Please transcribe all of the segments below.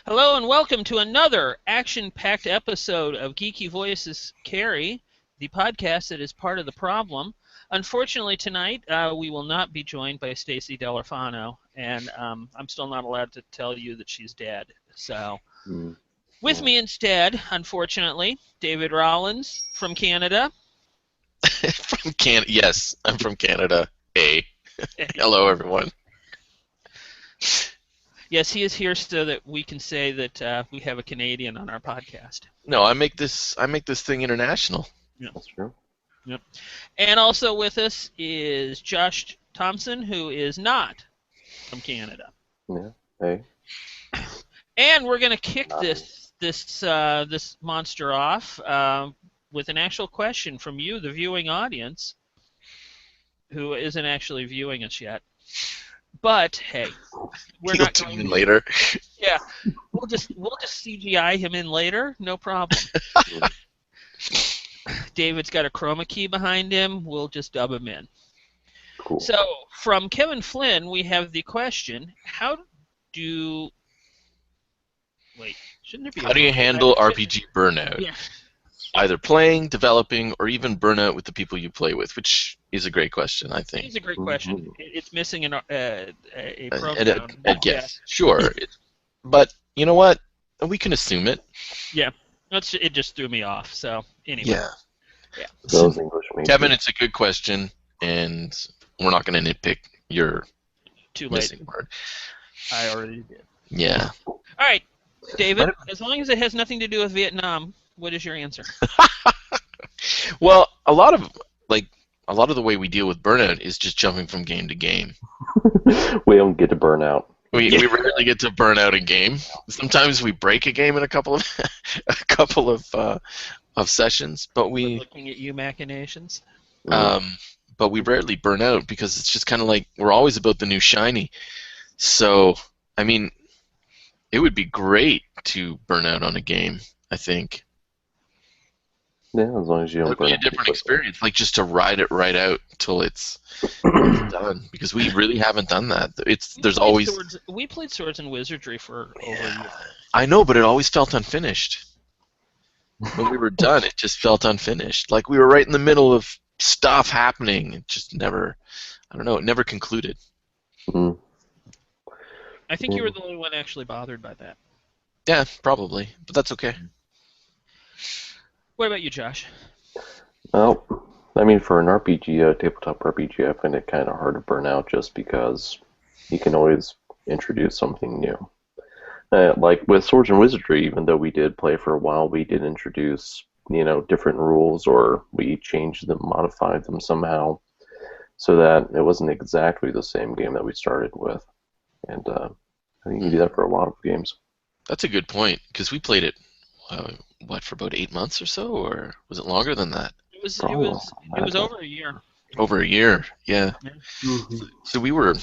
Hello and welcome to another action-packed episode of Geeky Voices Carry, the podcast that is part of the problem. Unfortunately, tonight we will not be joined by Stacy Dellorfano, and I'm still not allowed to tell you that she's dead. So, with me instead, unfortunately, David Rollins from Canada. From Canada, yes, I'm from Canada. Hey, hello everyone. Yes, he is here so that we can say that we have a Canadian on our podcast. No, I make this thing international. Yeah. That's true. Yep. And also with us is Josh Thompson, who is not from Canada. Yeah. Hey. And we're going to kick this monster off with an actual question from you, the viewing audience, who isn't actually viewing us yet. But hey, we're He'll not tune going in later. Yeah, we'll just CGI him in later, no problem. David's got a chroma key behind him. We'll just dub him in. Cool. So, from Kevin Flynn, we have the question: shouldn't there be? How do you handle RPG burnout? Yeah. Either playing, developing, or even burnout with the people you play with, which is a great question, I think. It's a great question. It's missing a pronoun. Yes, sure. But you know what? We can assume it. Yeah. It just threw me off. So anyway. Yeah. Those English majors. Kevin, it's a good question, and we're not going to nitpick your Too late. missing word. I already did. Yeah. All right, David. As long as it has nothing to do with Vietnam, what is your answer? Well, a lot of the way we deal with burnout is just jumping from game to game. We don't get to burn out. We rarely get to burn out a game. Sometimes we break a game in a couple of sessions, but We're looking at you machinations. but we rarely burn out because it's just kind of like we're always about the new shiny. So, I mean, it would be great to burn out on a game, I think. Yeah, as long as you don't It would burn be a out. different experience, like just to ride it right out till it's done, because we really haven't done that. We played Swords and Wizardry for over a year. I know, but it always felt unfinished. When we were done, it just felt unfinished. Like we were right in the middle of stuff happening. It just never, I don't know, it never concluded. Mm. I think you were the only one actually bothered by that. Yeah, probably, but that's okay. What about you, Josh? Well, I mean, for an RPG, tabletop RPG, I find it kind of hard to burn out just because you can always introduce something new. Like with Swords and Wizardry, even though we did play for a while, we did introduce, different rules, or we changed them, modified them somehow, so that it wasn't exactly the same game that we started with. And I think you can do that for a lot of games. That's a good point, because we played it, for about 8 months or so, or was it longer than that? It was over a year. Over a year, yeah. Mm-hmm. So we were,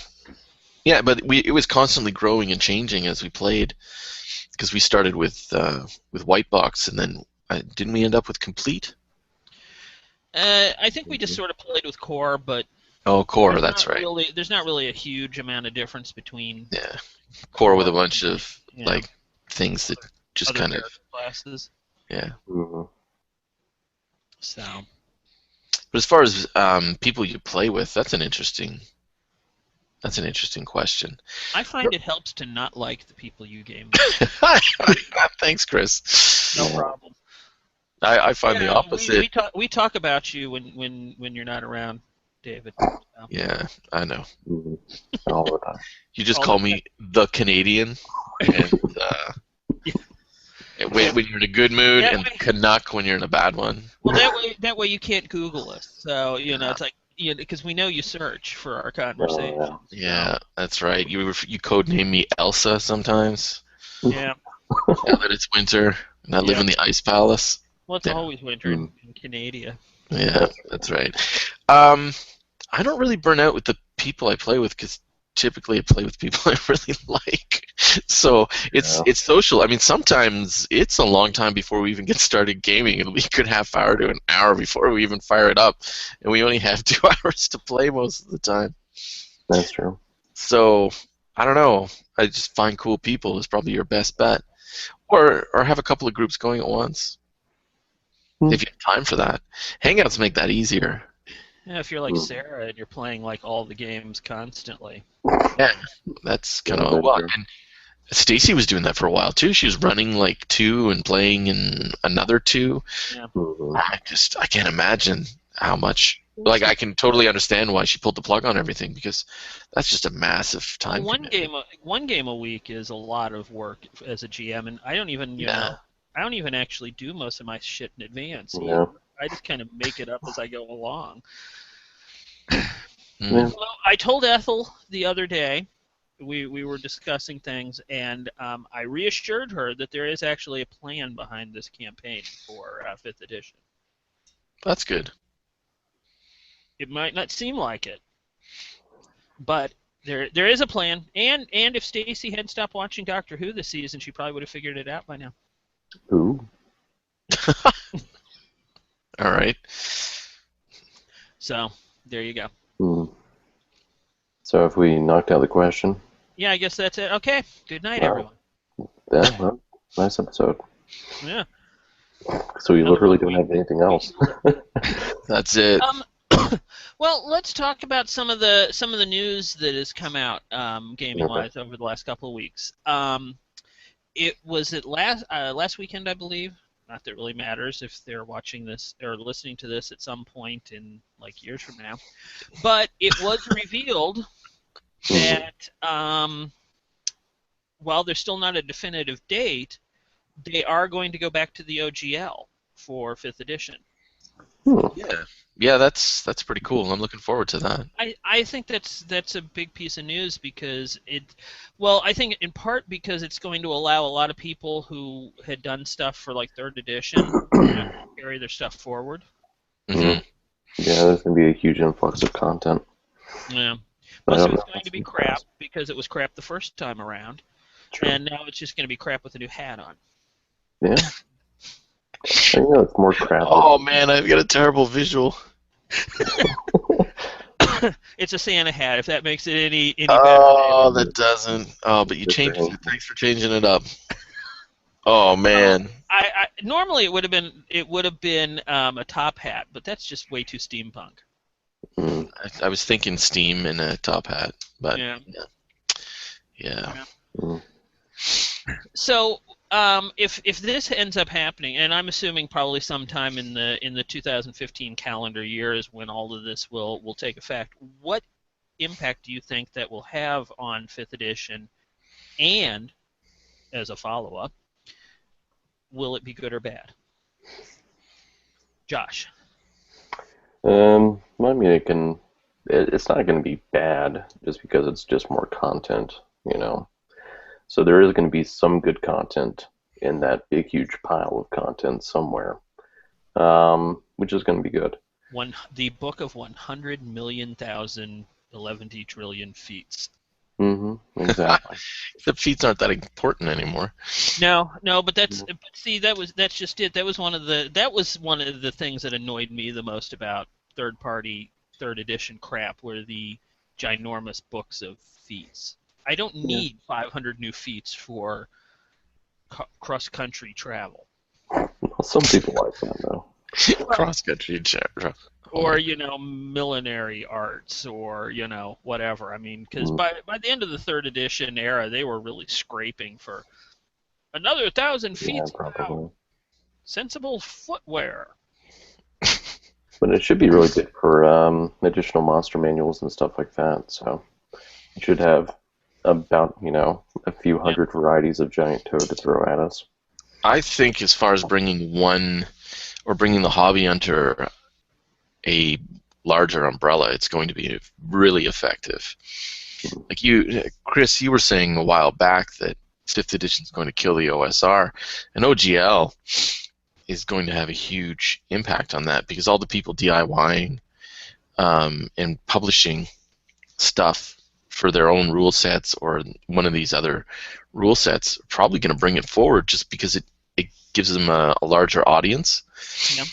yeah, but it was constantly growing and changing as we played, because we started with White Box, and then didn't we end up with Complete? I think we just sort of played with Core, but Core, that's right. There's not really a huge amount of difference between. Yeah, Core with a bunch of things that just kind of classes. Yeah. Mm-hmm. So. But as far as people you play with, that's an interesting question. I find it helps to not like the people you game with. Thanks, Chris. No problem. I find the opposite. We talk about you when you're not around, David. So. Yeah, I know. Mm-hmm. All the time. You just call me the Canadian, and when you're in a good mood, and Canuck when you're in a bad one. Well, that way you can't Google us. So it's like because we know you search for our conversation. Yeah, that's right. You codename me Elsa sometimes. Yeah. Now that it's winter and I live in the Ice Palace. Well, it's always winter in Canada. Yeah, that's right. I don't really burn out with the people I play with because typically I play with people I really like. So it's social. I mean, sometimes it's a long time before we even get started gaming. It'll be a good half hour to an hour before we even fire it up, and we only have 2 hours to play most of the time. That's true. So I don't know. I just find cool people is probably your best bet. Or have a couple of groups going at once. If you have time for that. Hangouts make that easier. Yeah, if you're like Sarah and you're playing like all the games constantly. Yeah, that's kind of well. And Stacy was doing that for a while too. She was running like 2 and playing in another 2. Yeah. I can't imagine how much. Like, I can totally understand why she pulled the plug on everything, because that's just a massive time. One game a week is a lot of work as a GM, and I don't even I don't even actually do most of my shit in advance. Yeah. I just kind of make it up as I go along. Yeah. Well, I told Ethel the other day, we were discussing things, and I reassured her that there is actually a plan behind this campaign for 5th edition. That's good. It might not seem like it, but there is a plan. And if Stacy had stopped watching Doctor Who this season, she probably would have figured it out by now. Ooh. All right. So there you go. So if we knocked out the question. Yeah, I guess that's it. Okay. Good night, everyone. Yeah, well, nice episode. Yeah. So we literally don't have anything else. That's it. Well, let's talk about some of the news that has come out gaming-wise over the last couple of weeks. It was last weekend, I believe. Not that it really matters if they're watching this or listening to this at some point in like years from now. But it was revealed that while there's still not a definitive date, they are going to go back to the OGL for 5th edition. Yeah, that's pretty cool. I'm looking forward to that. I think that's a big piece of news because I think in part because it's going to allow a lot of people who had done stuff for like 3rd edition to carry their stuff forward. Mm-hmm. Yeah, there's going to be a huge influx of content. Yeah. Most of it's going to be crap because it was crap the first time around. True. And now it's just going to be crap with a new hat on. Yeah. I know it's more crap. Oh man, I've got a terrible visual. It's a Santa hat. If that makes it any better. Oh, that doesn't. Oh, but you changed it. Thanks for changing it up. Oh man. I normally it would have been a top hat, but that's just way too steampunk. I was thinking steam in a top hat, but yeah. So if this ends up happening, and I'm assuming probably sometime in the 2015 calendar year is when all of this will take effect, what impact do you think that will have on 5th edition? And as a follow-up, will it be good or bad? Josh. Well, I mean, it's not going to be bad just because it's just more content, you know. So there is going to be some good content in that big, huge pile of content somewhere, which is going to be good. The book of 100 million thousand 11 trillion feet. Exactly. The feats aren't that important anymore. No, but that's that's just it. That was one of the things that annoyed me the most about third-party 3rd edition crap, were the ginormous books of feats. I don't need 500 new feats for cross-country travel. Well, some people like that, though. Cross-country travel. Or, millinery arts, or, whatever. I mean, because by the end of the 3rd edition era, they were really scraping for another 1,000 feet. Yeah, probably. Sensible footwear. But it should be really good for additional monster manuals and stuff like that. So you should have about, a few hundred varieties of giant toad to throw at us. I think as far as bringing the hobby under a larger umbrella, it's going to be really effective. Like Chris, you were saying a while back that 5th edition is going to kill the OSR, and OGL is going to have a huge impact on that, because all the people DIYing and publishing stuff for their own rule sets or one of these other rule sets are probably going to bring it forward just because it gives them a larger audience. Yeah.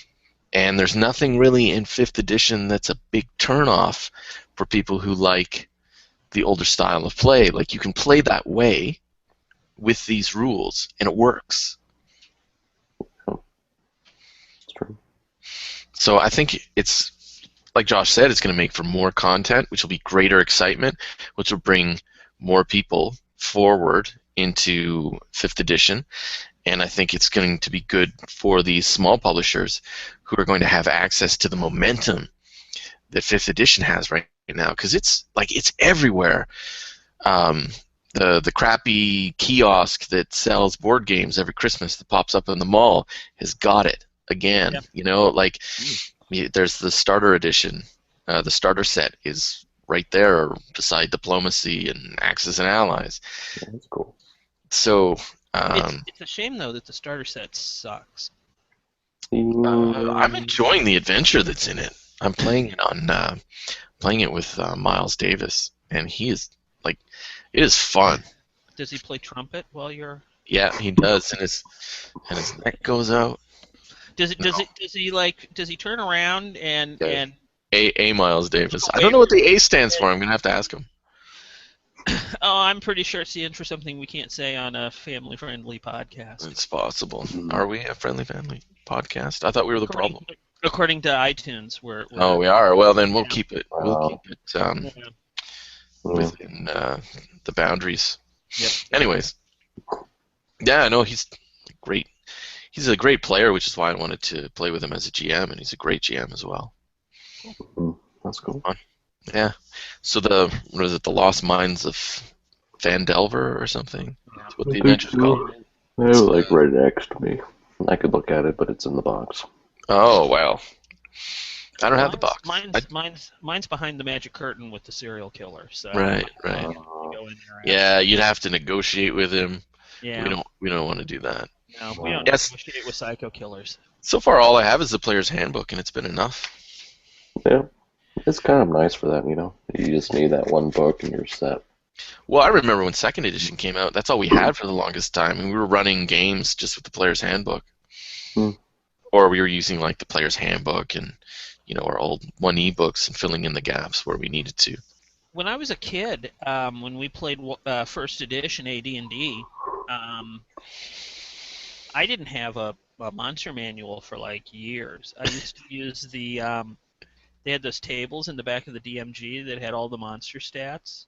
And there's nothing really in 5th edition that's a big turnoff for people who like the older style of play. Like, you can play that way, with these rules, and it works. It's true. So I think it's, like Josh said, it's going to make for more content, which will be greater excitement, which will bring more people forward into 5th edition. And I think it's going to be good for these small publishers who are going to have access to the momentum that 5th edition has right now, because it's everywhere. The crappy kiosk that sells board games every Christmas that pops up in the mall has got it again. Yep. You know, like there's the starter edition. The starter set is right there beside Diplomacy and Axis and Allies. Yeah, that's cool. So it's a shame though that the starter set sucks. I'm enjoying the adventure that's in it. I'm playing it with Miles Davis, and he is it is fun. Does he play trumpet while you're? Yeah, he does, and his neck goes out. Does he turn around and Yeah. and? A Miles Davis. I don't know what the A stands for. I'm gonna have to ask him. Oh, I'm pretty sure it stands for something we can't say on a family-friendly podcast. It's possible. Are we a friendly family podcast? I thought we were the problem. According to iTunes, we're Oh, we are. Well, then we'll keep it. Wow. We'll keep it within the boundaries. Yep. Anyways, yeah, no, he's great. He's a great player, which is why I wanted to play with him as a GM, and he's a great GM as well. That's cool. Yeah. So the Lost Mines of Phandelver or something? That's what the adventure's called. They're like right next to me. I could look at it, but it's in the box. Oh well. I don't have the box. Mine's behind the magic curtain with the serial killer. So Right. Go in there Yeah, you'd have to negotiate with him. Yeah. We don't want to do that. No, we don't Yes. negotiate with psycho killers. So far, all I have is the player's handbook, and it's been enough. Yeah. It's kind of nice for that, you know. You just need that one book and you're set. Well, I remember when 2nd edition came out, that's all we had for the longest time, and we were running games just with the player's handbook. Or we were using like the player's handbook and our old 1E books and filling in the gaps where we needed to. When I was a kid, when we played 1st edition AD&D, I didn't have a monster manual for like years. I used to use the they had those tables in the back of the DMG that had all the monster stats.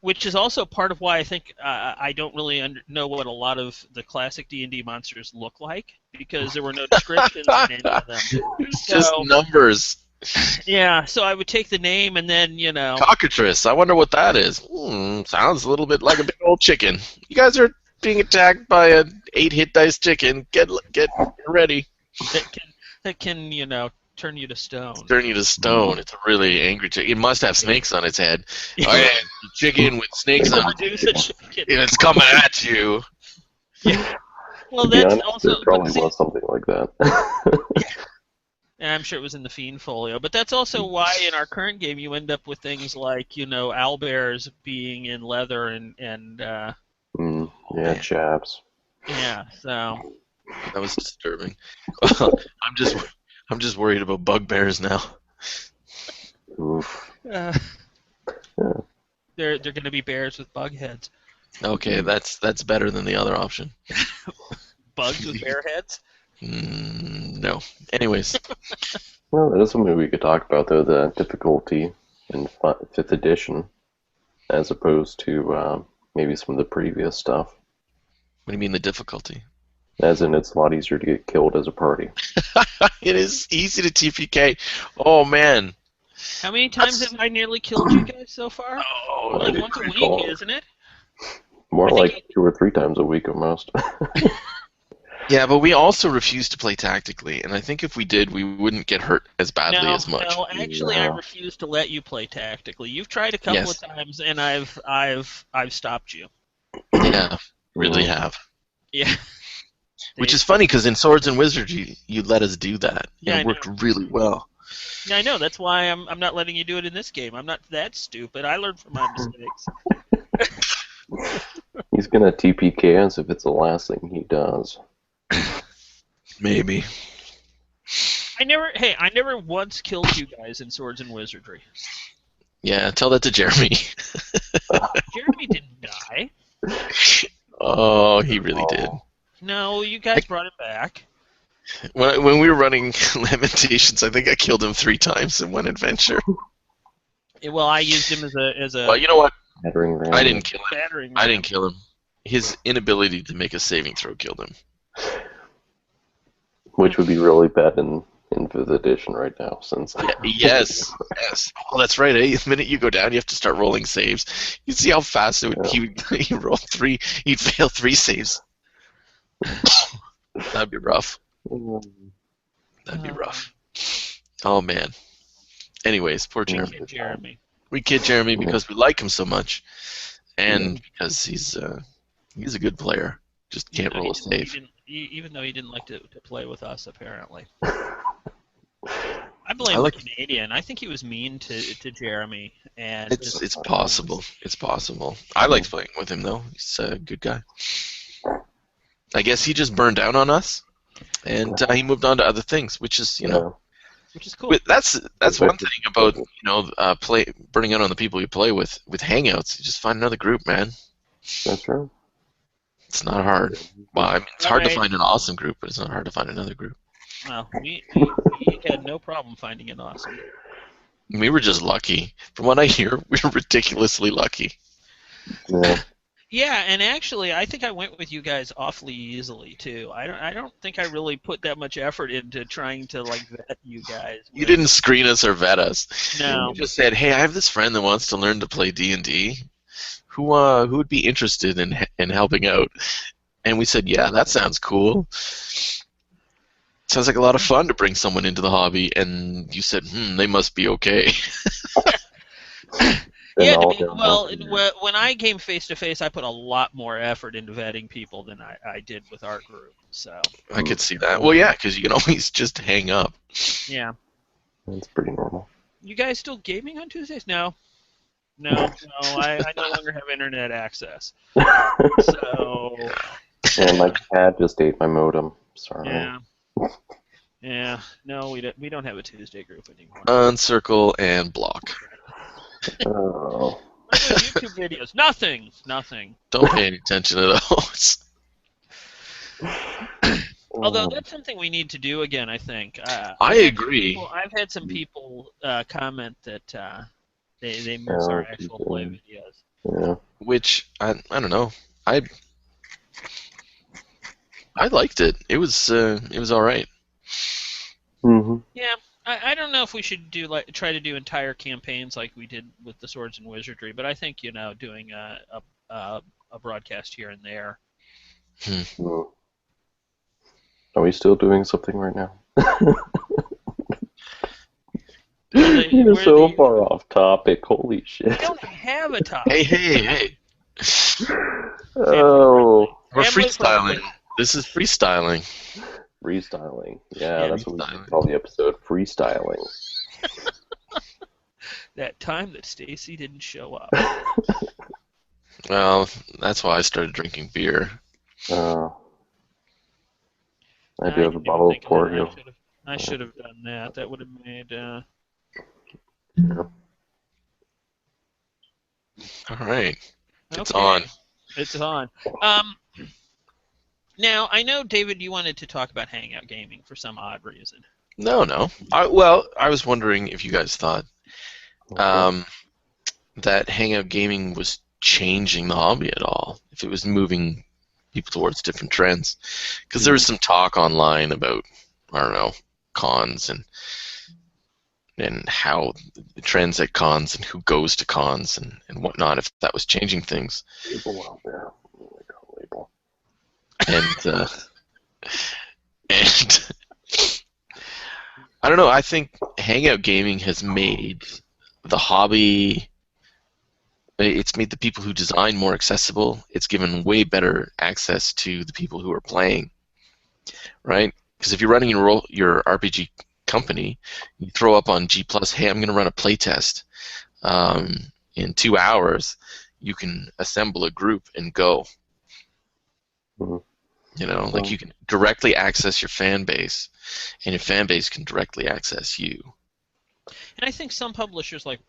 Which is also part of why I think I don't really know what a lot of the classic D&D monsters look like, because there were no descriptions in any of them. It's just numbers. Yeah, so I would take the name and then, Cockatrice, I wonder what that is. Sounds a little bit like a big old chicken. You guys are being attacked by an 8-hit dice chicken. Get ready. That can turn you to stone. Turn you to stone. It's a really angry chicken. It must have snakes on its head. Okay, chicken with snakes on it. And it's coming at you. Yeah. Well, that's also. It probably was something like that. Yeah, I'm sure it was in the Fiend Folio, but that's also why in our current game you end up with things like owlbears being in leather and chaps. Yeah, so. That was disturbing. I'm just worried about bugbears now. Oof. They're going to be bears with bug heads. Okay, that's better than the other option. Bugs with bear heads? No. Anyways. Well, that is something we could talk about, though, the difficulty in 5th edition, as opposed to maybe some of the previous stuff. What do you mean the difficulty? As in, it's a lot easier to get killed as a party. It is easy to TPK. Oh, man. How many times have I nearly killed you guys so far? Oh, like once a week, isn't it? More like 2 or 3 times a week at most. Yeah, but we also refuse to play tactically, and I think if we did, we wouldn't get hurt as badly as much. No, actually, I refuse to let you play tactically. You've tried a couple of times, and I've stopped you. Yeah, really have. Yeah. Which is funny, because in Swords and Wizardry, you let us do that, and it worked really well. Yeah, I know. That's why I'm not letting you do it in this game. I'm not that stupid. I learned from my mistakes. He's gonna TPK us if it's the last thing he does. Maybe. I never once killed you guys in Swords and Wizardry. Yeah, tell that to Jeremy. Oh, he really did. No, you guys brought him back. When we were running Lamentations, I think I killed him 3 times in one adventure. Well, I used him as a Well, you know what? Battering ram. I didn't kill him. battering I ram. didn't kill him. His inability to make a saving throw killed him. Which would be really bad in 5th edition right now, since... Yes. Well, that's right. Eh? The minute you go down, you have to start rolling saves. You see how fast it would, he rolled 3. He'd fail 3 saves. That'd be rough. That'd be rough. Oh, man. Anyways, poor Jeremy. We kid Jeremy because we like him so much, and because he's a good player. Just can't roll a save. Even though he didn't like to play with us, apparently. I blame the Canadian. I think he was mean to Jeremy. And it's possible. It's possible. I liked playing with him, though. He's a good guy. I guess he just burned down on us, and he moved on to other things, which is, which is cool. That's one thing about burning out on the people you play with Hangouts. You just find another group, man. That's right. It's not hard. Well, I mean, it's hard to find an awesome group, but it's not hard to find another group. Well, we had no problem finding an awesome group. We were just lucky. From what I hear, we were ridiculously lucky. Yeah. Yeah, and actually, I think I went with you guys awfully easily too. I don't think I really put that much effort into trying to vet you guys. You didn't screen us or vet us. No. You just said, "Hey, I have this friend that wants to learn to play D&D. Who would be interested in helping out?" And we said, "Yeah, that sounds cool. Sounds like a lot of fun to bring someone into the hobby." And you said, "They must be okay." Yeah, when I came face to face, I put a lot more effort into vetting people than I did with our group. So I could see that. Well, yeah, because you can always just hang up. Yeah. That's pretty normal. You guys still gaming on Tuesdays? No, I no longer have internet access. So. And my cat just ate my modem. Sorry. Yeah. Yeah. No, we don't have a Tuesday group anymore. Uncircle and block. Oh. YouTube videos. Nothing. Don't pay any attention to those. Although that's something we need to do again, I think. I agree. I've had some people comment that they miss our actual play videos. Yeah. Which I don't know. I liked it. It was all right. Mm-hmm. Yeah. I don't know if we should try to do entire campaigns like we did with the Swords and Wizardry, but I think doing a broadcast here and there. Are we still doing something right now? You're so far off topic. Holy shit! We don't have a topic. Hey! Oh, we're freestyling. This is freestyling. Freestyling. Yeah, that's what we should call the episode. Freestyling. That time that Stacy didn't show up. Well, that's why I started drinking beer. I do have a bottle of port here. I should have done that. That would have made. Yeah. All right. It's Okay. on. It's on. Now, I know, David, you wanted to talk about Hangout Gaming for some odd reason. No. I was wondering if you guys thought that Hangout Gaming was changing the hobby at all, if it was moving people towards different trends. Because there was some talk online about, I don't know, cons and how the trends at cons and who goes to cons and whatnot, if that was changing things. Label out there. Label. And I don't know, I think Hangout Gaming has made the hobby, it's made the people who design more accessible. It's given way better access to the people who are playing, right? Because if you're running your RPG company, you throw up on G+, hey, I'm going to run a playtest in 2 hours, you can assemble a group and go. Mm-hmm. Mm-hmm. You can directly access your fan base, and your fan base can directly access you. And I think some publishers, like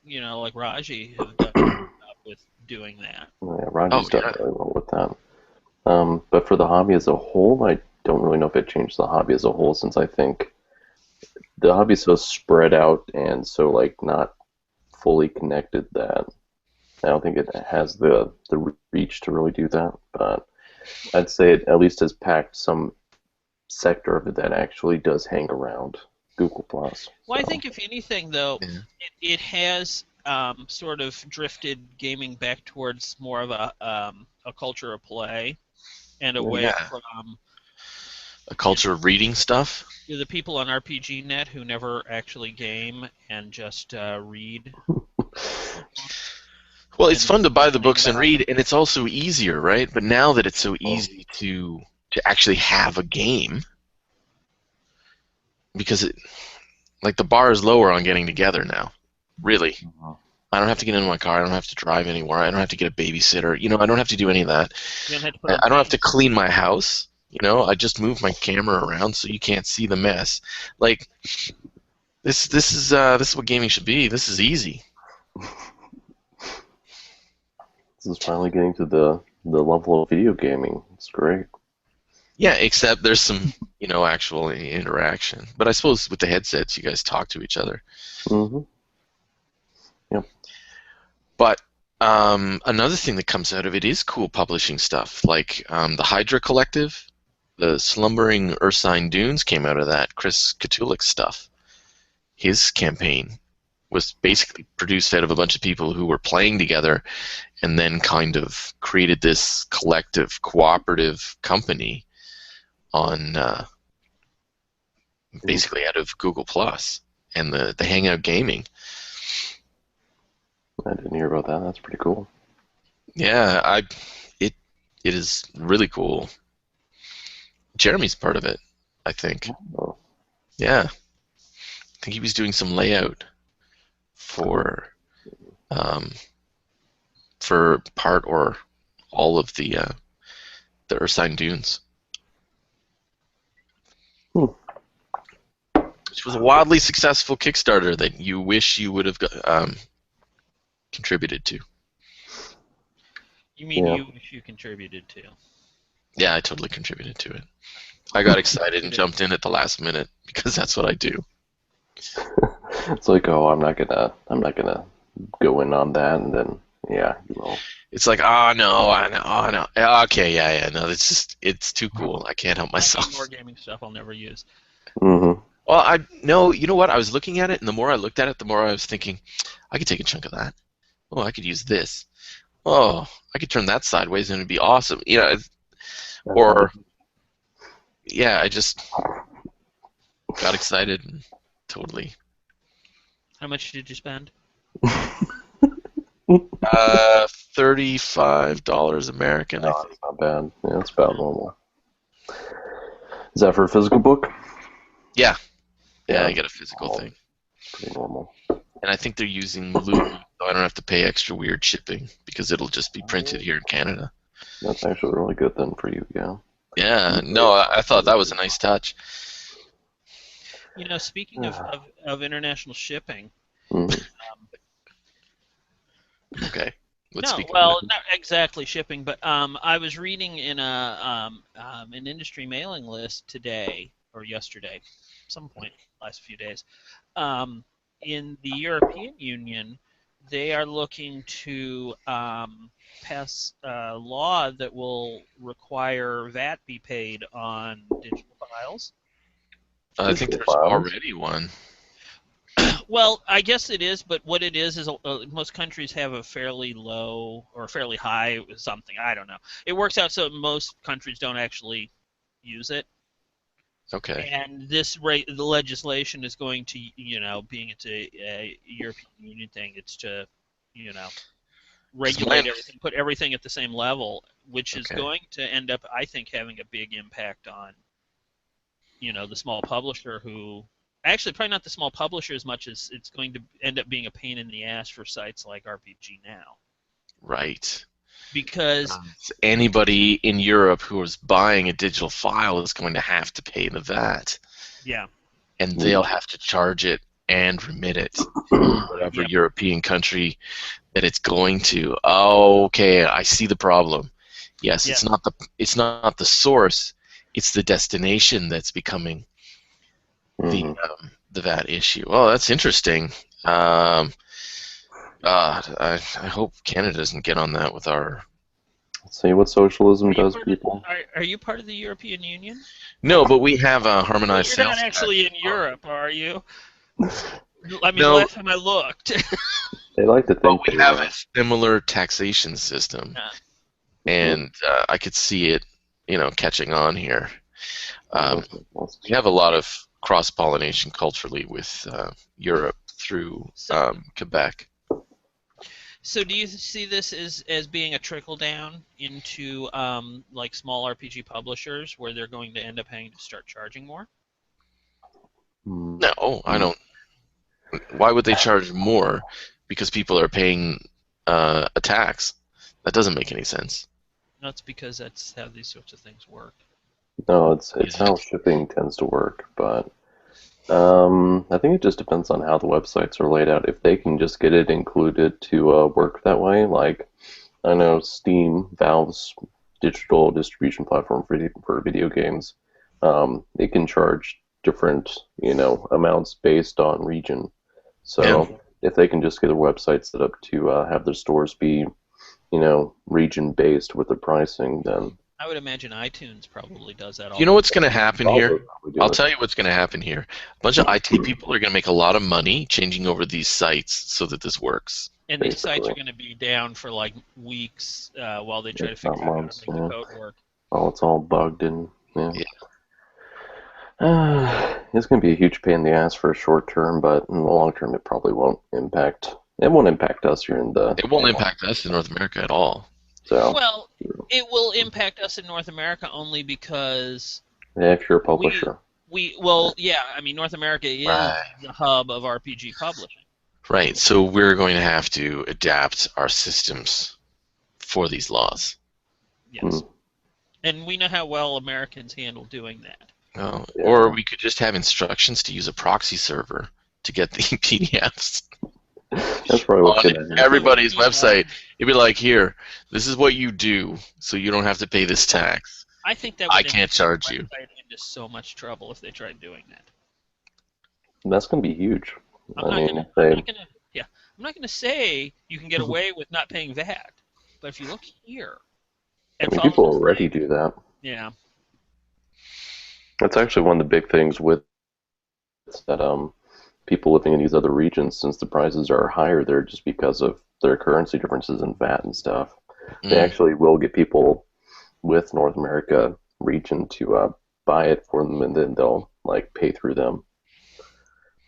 Raji, have done a good job with doing that. Yeah, Raji's done really well with that. But for the hobby as a whole, I don't really know if it changed the hobby as a whole, since I think the hobby is so spread out and so like not fully connected that I don't think it has the reach to really do that. But I'd say it at least has packed some sector of it that actually does hang around Google Plus. Well, I So, think if anything, though, Yeah. it has sort of drifted gaming back towards more of a culture of play and away Yeah. from A culture of reading stuff. the people on RPG Net who never actually game and just read. Well, it's And fun to buy the complain books and about read, and it's also easier, right? But now that it's so easy to actually have a game, because like the bar is lower on getting together now. Really, I don't have to get into my car. I don't have to drive anywhere. I don't have to get a babysitter. I don't have to do any of that. You don't have to put I on don't have to pants. clean my house. I just move my camera around so you can't see the mess. Like this is what gaming should be. This is easy. this is finally getting to the level of video gaming. It's great. Yeah, except there's some actual interaction. But I suppose with the headsets, you guys talk to each other. Mm-hmm. Yep. But another thing that comes out of it is cool publishing stuff, like the Hydra Collective, the Slumbering Ursine Dunes came out of that. Chris Katulik's stuff. His campaign was basically produced out of a bunch of people who were playing together and then kind of created this collective, cooperative company on basically out of Google Plus and the Hangout Gaming. I didn't hear about that. That's pretty cool. Yeah, it is really cool. Jeremy's part of it, I think. Oh. Yeah, I think he was doing some layout for part or all of the Ursine Dunes, which was a wildly successful Kickstarter that you wish you would have contributed to. You mean Yeah. you wish you contributed to? Yeah, I totally contributed to it. I got excited and jumped in at the last minute because that's what I do. It's like, oh, I'm not gonna go in on that, and then yeah, you will. It's like, oh no, I know, oh no, okay, yeah, no, it's too cool. I can't help I myself. need more gaming stuff I'll never use. Mm-hmm. Well, no, you know what? I was looking at it, and the more I looked at it, the more I was thinking, I could take a chunk of that. Oh, I could use this. Oh, I could turn that sideways, and it'd be awesome. Or yeah, I just got excited and totally. How much did you spend? $35 American. I No, think. it's not bad. Yeah, it's about normal. Is that for a physical book? Yeah, Yeah. I get a physical thing, Pretty normal. and I think they're using Lulu, so I don't have to pay extra weird shipping because it'll just be printed here in Canada. That's actually really good then for you, yeah. Yeah, no, I thought that was a nice touch. Speaking of international shipping. Mm-hmm. Okay. No, well, not exactly shipping, but I was reading in an industry mailing list today or yesterday, some point last few days. In the European Union, they are looking to pass a law that will require VAT be paid on digital files. I think there's already one. Well, I guess it is, but what it is most countries have a fairly low or fairly high something. I don't know. It works out so most countries don't actually use it. Okay. And the legislation is going to, being it's a European Union thing, it's to, regulate everything, put everything at the same level, which is going to end up, I think, having a big impact on, the small publisher who. Actually, probably not the small publisher as much as it's going to end up being a pain in the ass for sites like RPG Now. Right. Because anybody in Europe who is buying a digital file is going to have to pay the VAT. Yeah. And they'll have to charge it and remit it to whatever European country that it's going to. Oh, okay, I see the problem. Yes, Yeah. it's not the source, it's the destination that's becoming Mm-hmm. the VAT issue. Oh, that's interesting. Um, I hope Canada doesn't get on that with our. See what socialism Are you does, part of, people. are you part of the European Union? No, but we have a Well, harmonized you're not sales actually tax. in Europe, are you? I mean, No, last time I looked. They like to but think we they have are. a similar taxation system, Mhm. and I could see it, catching on here. Um, Mhm. we have a lot of cross-pollination culturally with Europe through So, Quebec. so do you see this as being a trickle down into like small RPG publishers where they're going to end up having to start charging more? No, I don't. Why would they charge more? Because people are paying a tax. That doesn't make any sense. That's because that's how these sorts of things work. No, it's Is how it? shipping tends to work, but I think it just depends on how the websites are laid out. If they can just get it included to work that way, like I know Steam, Valve's digital distribution platform for video games, it can charge different, amounts based on region. Yeah. So if they can just get their website set up to have their stores be, region based with the pricing, then I would imagine iTunes probably does that You know what's already. going to happen probably here? do I'll it. tell you what's going to happen here. A bunch of IT people are going to make a lot of money changing over these sites so that this works. And these sites are Basically. going to be down for like weeks while they try to If not figure out how to months, make the code work. Oh, it's all bugged and yeah. Yeah. It's going to be a huge pain in the ass for a short term, but in the long term, it probably won't impact. It won't impact us here in the. It won't impact us in North America at all. So, Well, it will impact us in North America only because yeah, if you're a we publisher, well, yeah, I mean North America is Right. the hub of RPG publishing. Right. So we're going to have to adapt our systems for these laws. Yes. And we know how well Americans handle doing that. Or yeah, we could just have instructions to use a proxy server to get the PDFs that's probably what's on going to happen. everybody's Yeah. website. It'd be like, here, this is what you do, so you don't have to pay this tax. I think that would I can't charge put you. the website into so much trouble if they tried doing that. That's going to be huge. I'm I not mean, gonna, if I'm they, not gonna, yeah, I'm not gonna say you can get away with not paying VAT, but if you look here I and mean, follow people this already link, do that. yeah, That's actually one of the big things with that people living in these other regions, since the prices are higher there just because of their currency differences in VAT and stuff. They Mm. actually will get people with North America region to buy it for them, and then they'll like pay through them,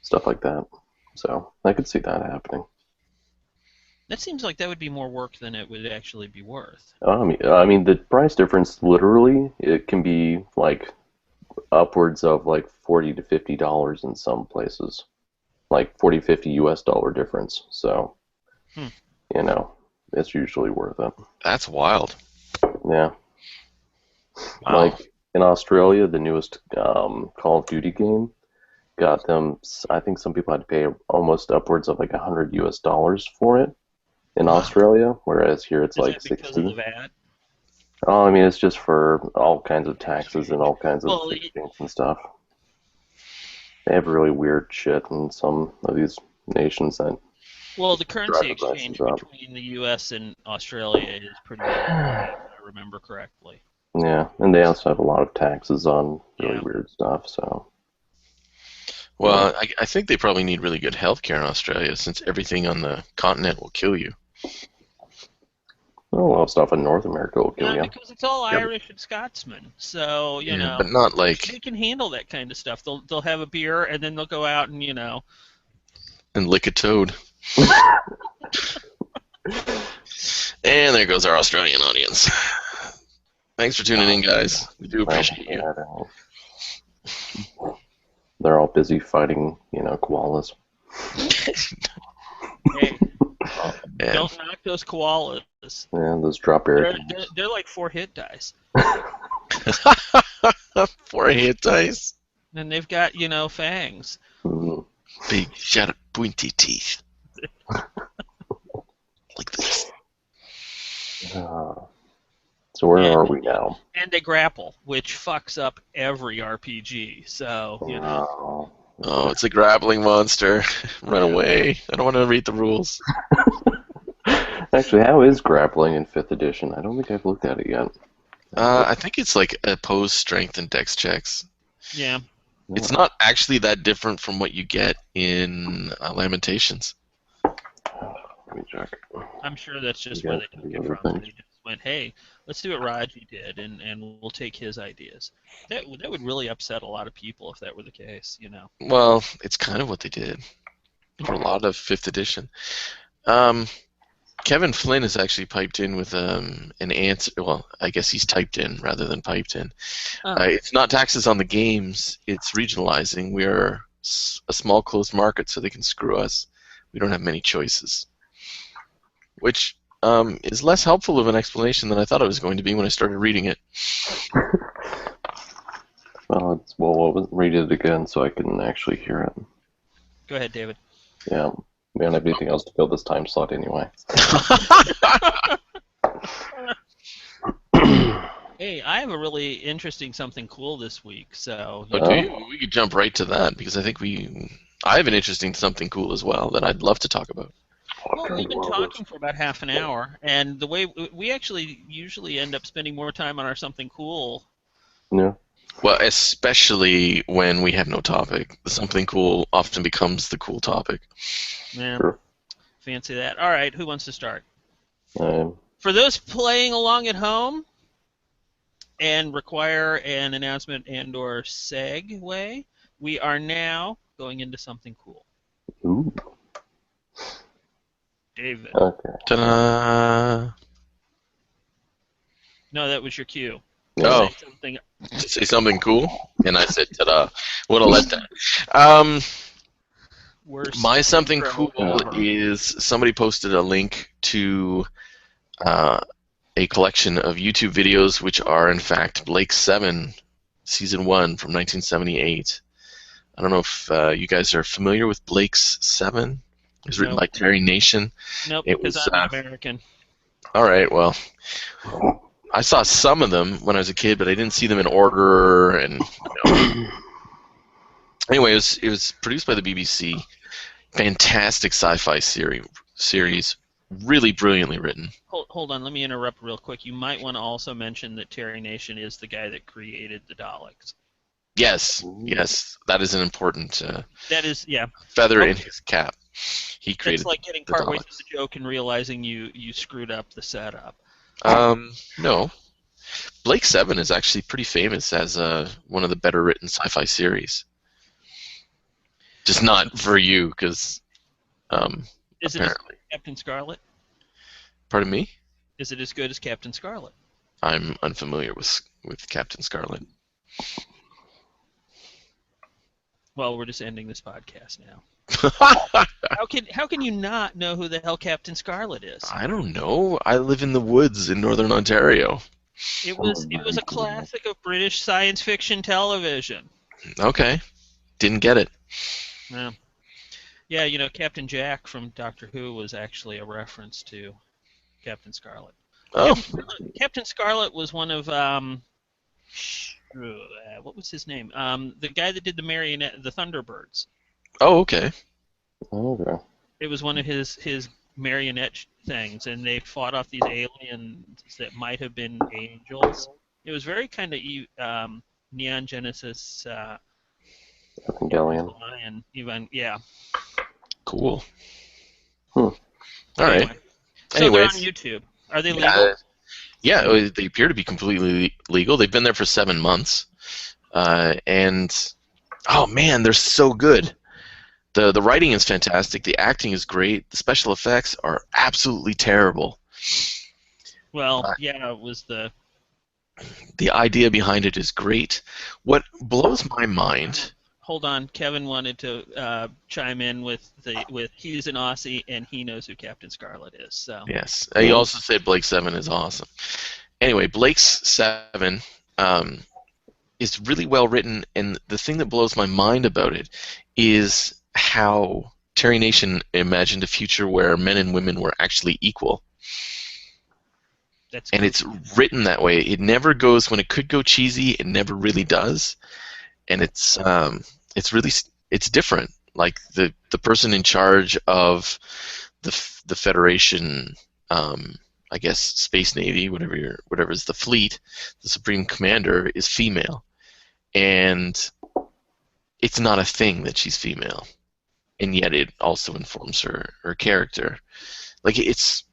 stuff like that. So I could see that happening. that seems like that would be more work than it would actually be worth. I mean, the price difference literally it can be like upwards of like $40 to $50 in some places, like 40, 50 US dollar difference. So Hmm. you know, it's usually worth it. That's wild. Yeah. Wow. Like in Australia, the newest Call of Duty game got them. I think some people had to pay almost upwards of like $100 for it in Wow. Australia, whereas here it's Is like that because of the 60. VAT? Oh, I mean, it's just for all kinds of taxes and all kinds of Well, exchange and stuff. They have really weird shit in some of these nations that the drive currency the prices exchange up. between the U.S. and Australia is pretty low, if I remember correctly. Yeah, and they also have a lot of taxes on really Yeah. weird stuff. So Well, I think they probably need really good health care in Australia since everything on the continent will kill you. a lot of stuff in North America will kill No, you. because it's all Yep. Irish and Scotsmen, so Yeah, but not they like can handle that kind of stuff. They'll have a beer and then they'll go out and and lick a toad. And there goes our Australian audience. Thanks for tuning in, guys. We do appreciate you. They're all busy fighting, koalas. Hey, And don't knock those koalas. Yeah, those drop air. They're like 4-hit dice, 4 hit dice. and they've got fangs. Mm. Big, sharp, pointy teeth. Like this. So where are we now? And they grapple, which fucks up every RPG. So, you know. Oh, it's a grappling monster. Run away. I don't want to read the rules. Actually, how is grappling in 5th edition? I don't think I've looked at it yet. I think it's like opposed strength and dex checks. Yeah. It's not actually that different from what you get in Lamentations. Let me check. I'm sure that's just where they took it from. They just went, hey, let's do what Raji did, and we'll take his ideas. That would really upset a lot of people if that were the case, you know. Well, it's kind of what they did for a lot of 5th edition. Kevin Flynn has actually piped in with an answer. Well, I guess he's typed in rather than piped in. It's not taxes on the games, it's regionalizing. We are a small closed market, so they can screw us. We don't have many choices. Which is less helpful of an explanation than I thought it was going to be when I started reading it. Well, read it again so I can actually hear it. Go ahead, David. Yeah. We don't have anything else to fill this time slot anyway. Hey, I have a really interesting something cool this week, so... We could jump right to that, because I think I have an interesting something cool as well that I'd love to talk about. Well, we've been talking for about half an hour, and the way we actually usually end up spending more time on our something cool. Yeah. Well, especially when we have no topic. The something cool often becomes the cool topic. Yeah. Sure. Fancy that. All right, who wants to start? For those playing along at home and require an announcement and or segue, we are now going into something cool. Ooh. David. Okay. Ta-da! No, that was your cue. Oh. Say something. To say something cool, and I said ta-da. What a letdown. My something cool is somebody posted a link to a collection of YouTube videos which are in fact Blake's 7 Season 1 from 1978. I don't know if you guys are familiar with Blake's 7. It was written by Terry Nation. Nope, because I'm American. All right, well, I saw some of them when I was a kid, but I didn't see them in order. And anyway, it was produced by the BBC. Fantastic sci-fi series, really brilliantly written. Hold on, let me interrupt real quick. You might want to also mention that Terry Nation is the guy that created the Daleks. Yes, that is an important feather in his cap. He created. It's like getting partway through the joke and realizing you screwed up the setup. No. Blake 7 is actually pretty famous as one of the better written sci-fi series. Just not for you, because is it as good as Captain Scarlet? Pardon me? Is it as good as Captain Scarlet? I'm unfamiliar with Captain Scarlet. Well, we're just ending this podcast now. How can you not know who the hell Captain Scarlet is? I don't know. I live in the woods in northern Ontario. It was a classic of British science fiction television. Okay. Didn't get it. Yeah, you know, Captain Jack from Doctor Who was actually a reference to Captain Scarlet. Oh. Captain Scarlet was one of what was his name? The guy that did the Thunderbirds. Oh, okay. Okay. It was one of his marionette things, and they fought off these aliens that might have been angels. It was very kind of Neon Genesis. Evangelion. Yeah. Cool. All right. So they're on YouTube. Are they legal? Yeah, they appear to be completely legal. They've been there for 7 months, and oh man, they're so good. The writing is fantastic. The acting is great. The special effects are absolutely terrible. Well, it was the idea behind it is great. What blows my mind. Hold on, Kevin wanted to chime in with he's an Aussie and he knows who Captain Scarlet is. So yes, he also said Blake 7 is awesome. Anyway, Blake's 7 is really well written, and the thing that blows my mind about it is how Terry Nation imagined a future where men and women were actually equal. And it's written that way. It never goes when it could go cheesy. It never really does, and it's different. Like the person in charge of the Federation, I guess Space Navy, whatever is the fleet, the Supreme Commander is female, and it's not a thing that she's female, and yet it also informs her character. Like it's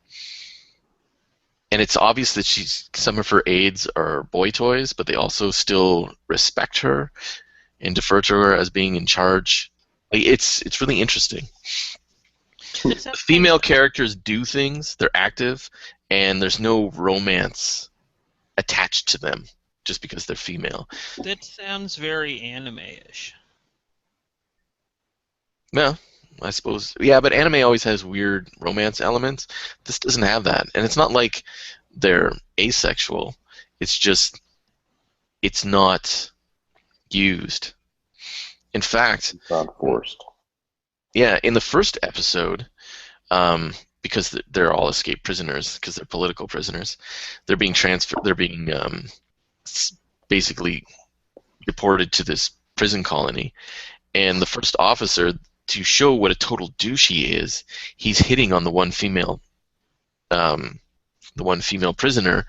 obvious that some of her aides are boy toys, but they also still respect her and defer to her as being in charge. Like, it's really interesting. The female characters do things, they're active, and there's no romance attached to them just because they're female. That sounds very anime-ish. Yeah, I suppose. Yeah, but anime always has weird romance elements. This doesn't have that. And it's not like they're asexual. It's just, it's not used. In fact, it's not forced. Yeah, in the first episode, because they're all escaped prisoners, because they're political prisoners, they're being transferred. They're being basically deported to this prison colony, and the first officer, to show what a total douche he is, he's hitting on the one female prisoner,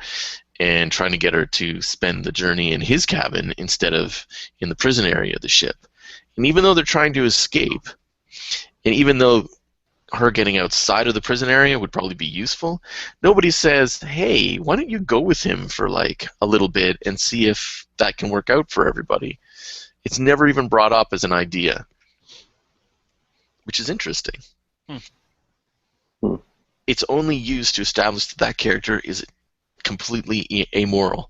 and trying to get her to spend the journey in his cabin instead of in the prison area of the ship. And even though they're trying to escape, and even though her getting outside of the prison area would probably be useful, nobody says, hey, why don't you go with him for like a little bit and see if that can work out for everybody. It's never even brought up as an idea, which is interesting. It's only used to establish that character is completely amoral.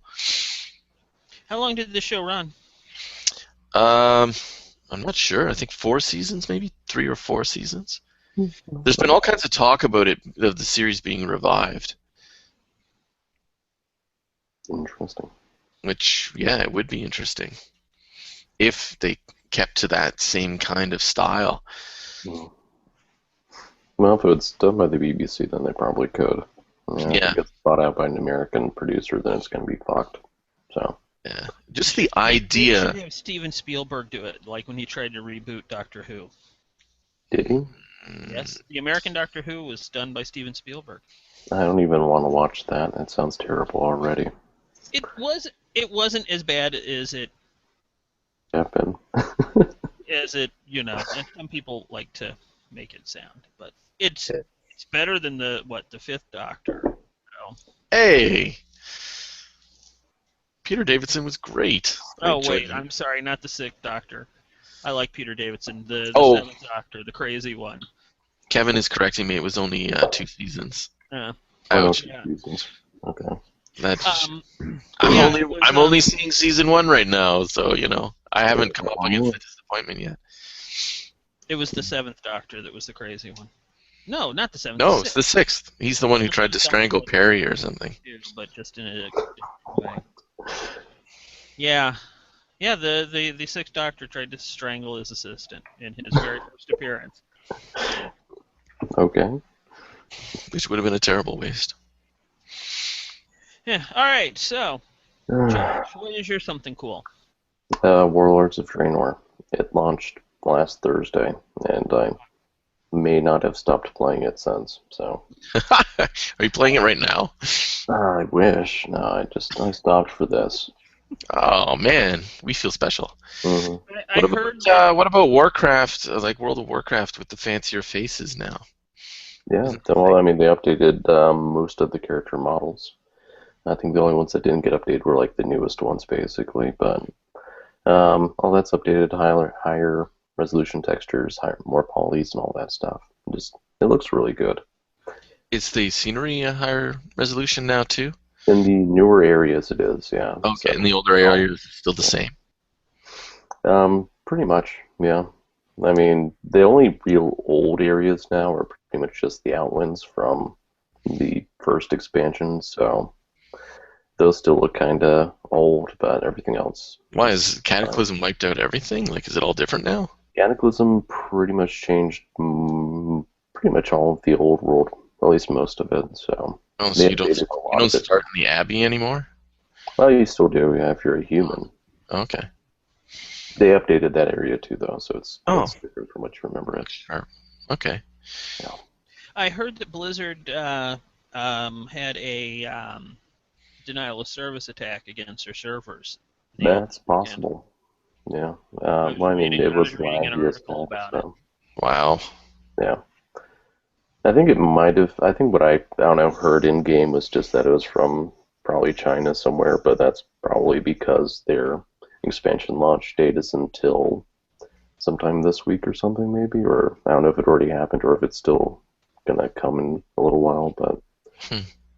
How long did the show run? I'm not sure. I think 4 seasons, maybe 3 or 4 seasons. There's been all kinds of talk about it, of the series being revived. Interesting. Which, yeah, it would be interesting if they kept to that same kind of style. Well, if it's done by the BBC, then they probably could. Yeah. If it gets bought out by an American producer, then it's going to be fucked. So. Yeah. Just the idea. They should have Steven Spielberg do it, like when he tried to reboot Doctor Who. Did he? Yes, the American Doctor Who was done by Steven Spielberg. I don't even want to watch that. That sounds terrible already. It wasn't as bad as it Happened. and some people like to make it sound, but it's better than the Fifth Doctor. Hey, Peter Davidson was great. I'm sorry, not the Sixth Doctor. I like Peter Davidson, the Seventh Doctor, the crazy one. Kevin is correcting me. It was only 2 seasons. Ouch. Yeah. Seasons. Okay. I'm only seeing season 1 right now, so I haven't come up against the disappointment yet. It was the Seventh Doctor that was the crazy one. No, not the Seventh. No, it's the Sixth. He's the one who tried to strangle Perry or something. But just in a different way. Yeah. Yeah, the Sixth Doctor tried to strangle his assistant in his very first appearance. Okay. Which would have been a terrible waste. Yeah. All right. So, Josh, what is your something cool? Warlords of Draenor. It launched last Thursday, and I may not have stopped playing it since. So. Are you playing it right now? I wish. No, I stopped for this. Oh man, we feel special. Mm-hmm. What about Warcraft? Like World of Warcraft with the fancier faces now. Yeah, well, I mean, they updated most of the character models. I think the only ones that didn't get updated were like the newest ones, basically. But all that's updated, higher resolution textures, more polys, and all that stuff. It looks really good. Is the scenery a higher resolution now too? In the newer areas, it is, yeah. Okay, in the older areas, it's still the same. Pretty much, yeah. I mean, the only real old areas now are pretty much just the outlands from the first expansion, so those still look kind of old, but everything else... Why, is Cataclysm wiped out everything? Like, is it all different now? Cataclysm pretty much changed pretty much all of the old world at least most of it. So Oh, so they you don't updated a you lot don't of it. start in the Abbey anymore? Well, you still do, yeah, if you're a human. Okay. They updated that area too, though, so it's different from what you remember it. Sure. Okay. Yeah. I heard that Blizzard had a denial of service attack against their servers. That's possible. Yeah. Well, I mean, it was reading an laggy as article heck, about so. Wow. Yeah. I think it might have. I think what I don't know heard in game was just that it was from probably China somewhere, but that's probably because their expansion launch date is until sometime this week or something, maybe. Or I don't know if it already happened or if it's still gonna come in a little while, but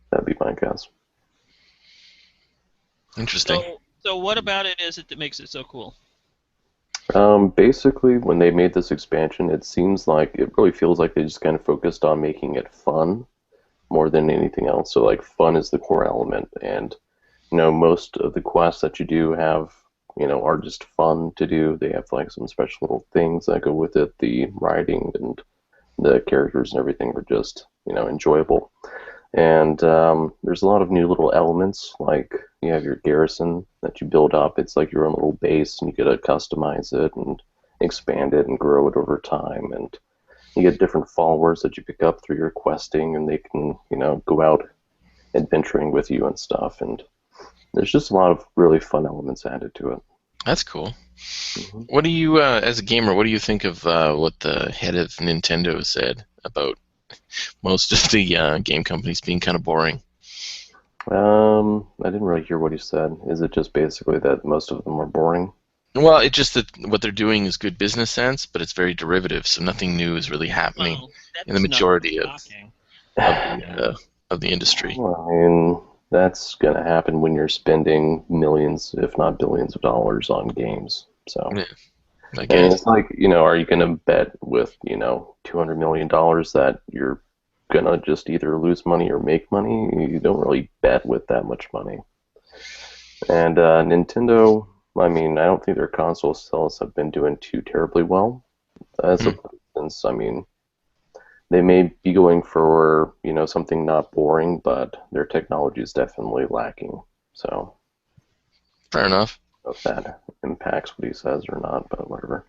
that'd be my guess. Interesting. So what about it is it that makes it so cool? Basically, when they made this expansion, it really feels like they just kind of focused on making it fun more than anything else. So like fun is the core element, and most of the quests that you do have are just fun to do. They have like some special little things that go with it. The writing and the characters and everything are just enjoyable. And there's a lot of new little elements, like you have your garrison that you build up. It's like your own little base, and you get to customize it and expand it and grow it over time. And you get different followers that you pick up through your questing, and they can, go out adventuring with you and stuff. And there's just a lot of really fun elements added to it. That's cool. Mm-hmm. What do you, as a gamer, what do you think of what the head of Nintendo said about most of the game companies being kind of boring? I didn't really hear what he said. Is it just basically that most of them are boring? Well, it's just that what they're doing is good business sense, but it's very derivative, so nothing new is really happening in the majority of the industry. Well, I mean, that's going to happen when you're spending millions, if not billions of dollars on games. So, Yeah, I mean, guess. it's like, are you going to bet with, $200 million that you're going to just either lose money or make money? You don't really bet with that much money. And Nintendo, I mean, I don't think their console sales have been doing too terribly well. As of instance, I mean, they may be going for, something not boring, but their technology is definitely lacking. So, Fair enough. I don't know if that impacts what he says or not, but whatever.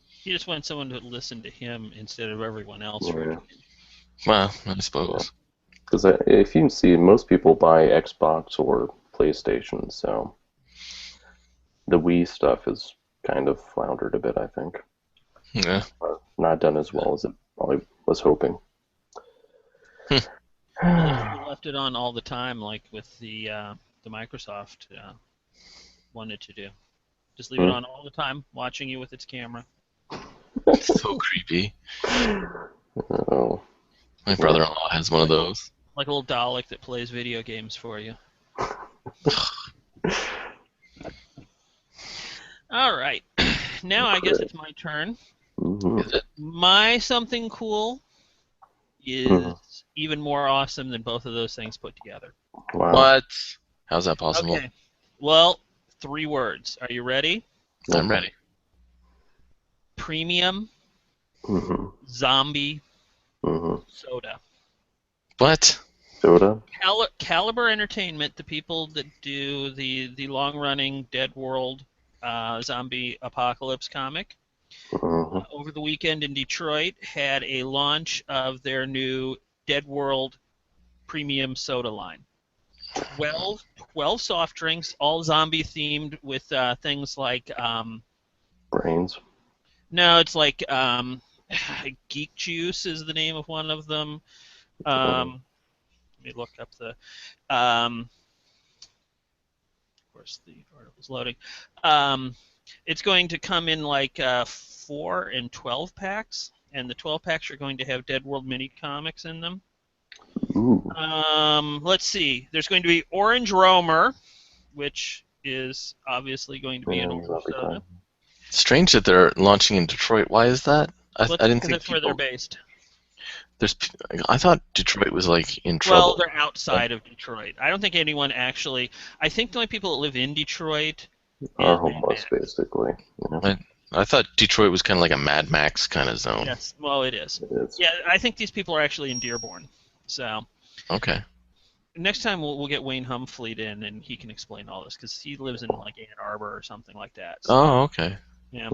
He just wants someone to listen to him instead of everyone else. Yeah. Well, I suppose. Because if you can see, most people buy Xbox or PlayStation, so the Wii stuff has kind of floundered a bit, I think. Yeah. Not done as well as it probably was hoping. Well, if you left it on all the time, like with the Microsoft wanted to do. Just leave it on all the time, watching you with its camera. So creepy. Oh. My brother-in-law has one of those. Like a little Dalek that plays video games for you. All right. Now I guess it's my turn. Mm-hmm. Is it? My something cool is even more awesome than both of those things put together. Wow. What? How's that possible? Okay. Well, 3 words. Are you ready? I'm ready. Premium zombie soda. What? Soda? Caliber Entertainment, the people that do the long-running Dead World zombie apocalypse comic, over the weekend in Detroit had a launch of their new Dead World premium soda line. 12 soft drinks, all zombie themed, with things like Brains? No, it's like Geek Juice is the name of one of them. Let me look up the. Of course, the article's loading. It's going to come in like 4 and 12 packs, and the 12 packs are going to have Dead World mini comics in them. Ooh. Let's see. There's going to be Orange Roamer, which is obviously going to be an orange soda. Strange that they're launching in Detroit. Why is that? I didn't think that's where they're based. I thought Detroit was like in trouble. Well, they're outside of Detroit. I don't think anyone actually. I think the only people that live in Detroit are homeless, basically. Yeah. I thought Detroit was kind of like a Mad Max kind of zone. Yes, well, it is. It is. Yeah, I think these people are actually in Dearborn. So Okay. next time we'll get Wayne Humfleet in, and he can explain all this because he lives in like Ann Arbor or something like that. So, Oh, okay. yeah.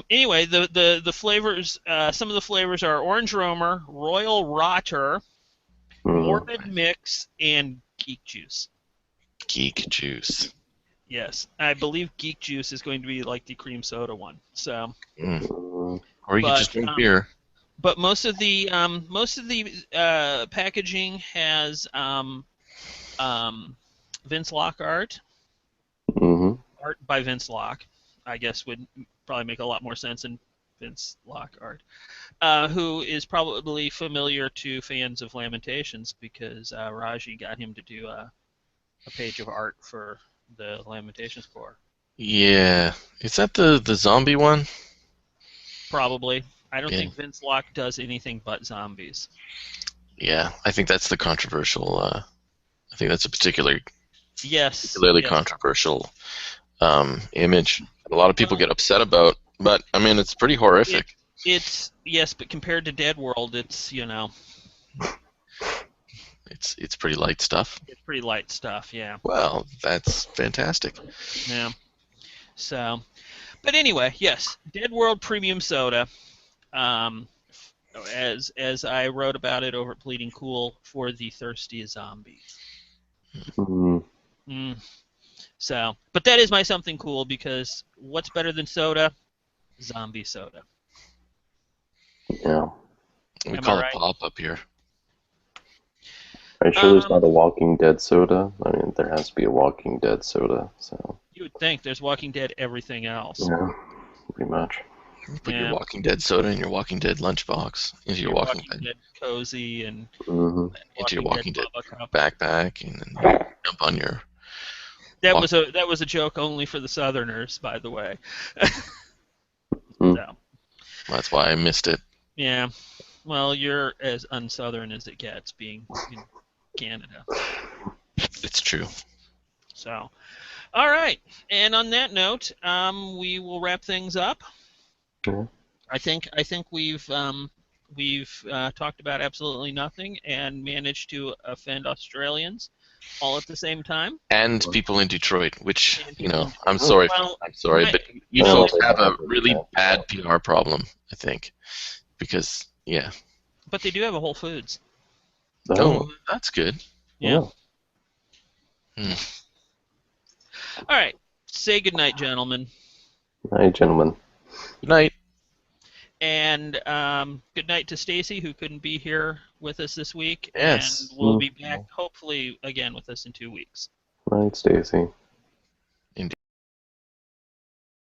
Anyway, the flavors. Some of the flavors are Orange Roamer, Royal Rotter, Morbid Mix, and Geek Juice. Geek Juice. Yes, I believe Geek Juice is going to be like the cream soda one. So. Or you could just drink beer. But most of the packaging has Vince Locke art. Art by Vince Locke, I guess would probably make a lot more sense than Vince Locke art. Who is probably familiar to fans of Lamentations because Raji got him to do a page of art for the Lamentations Corps. Yeah. Is that the zombie one? Probably. I don't think Vince Locke does anything but zombies. Yeah, I think that's the controversial. I think that's a particularly controversial image. A lot of people get upset about, but I mean, it's pretty horrific. But compared to Dead World, it's It's pretty light stuff. It's pretty light stuff, yeah. Well, that's fantastic. Yeah. So, but anyway, yes, Dead World Premium Soda. As I wrote about it over at Bleeding Cool, for the thirsty zombie. So, but that is my something cool because what's better than soda? Zombie soda. Yeah. We call it pop up here. Are you sure there's not a Walking Dead soda? I mean, there has to be a Walking Dead soda. So. You would think there's Walking Dead everything else. Yeah, pretty much. Put your Walking Dead soda in your Walking Dead lunchbox, into your Walking Dead cozy, and into your Walking Dead backpack, and then jump on your. That was a joke only for the Southerners, by the way. So. That's why I missed it. Yeah. Well, you're as unsouthern as it gets, being in Canada. It's true. So, all right. And on that note, we will wrap things up. I think we've talked about absolutely nothing and managed to offend Australians all at the same time. And people in Detroit, which, I'm sorry. I'm sorry, but you folks have a really bad PR problem, I think. Because, But they do have a Whole Foods. Oh, that's good. Yeah. All right. Say goodnight, gentlemen. Good night, gentlemen. Good night. And good night to Stacy, who couldn't be here with us this week. Yes. And we'll be back, hopefully, again with us in 2 weeks. Night, Stacy.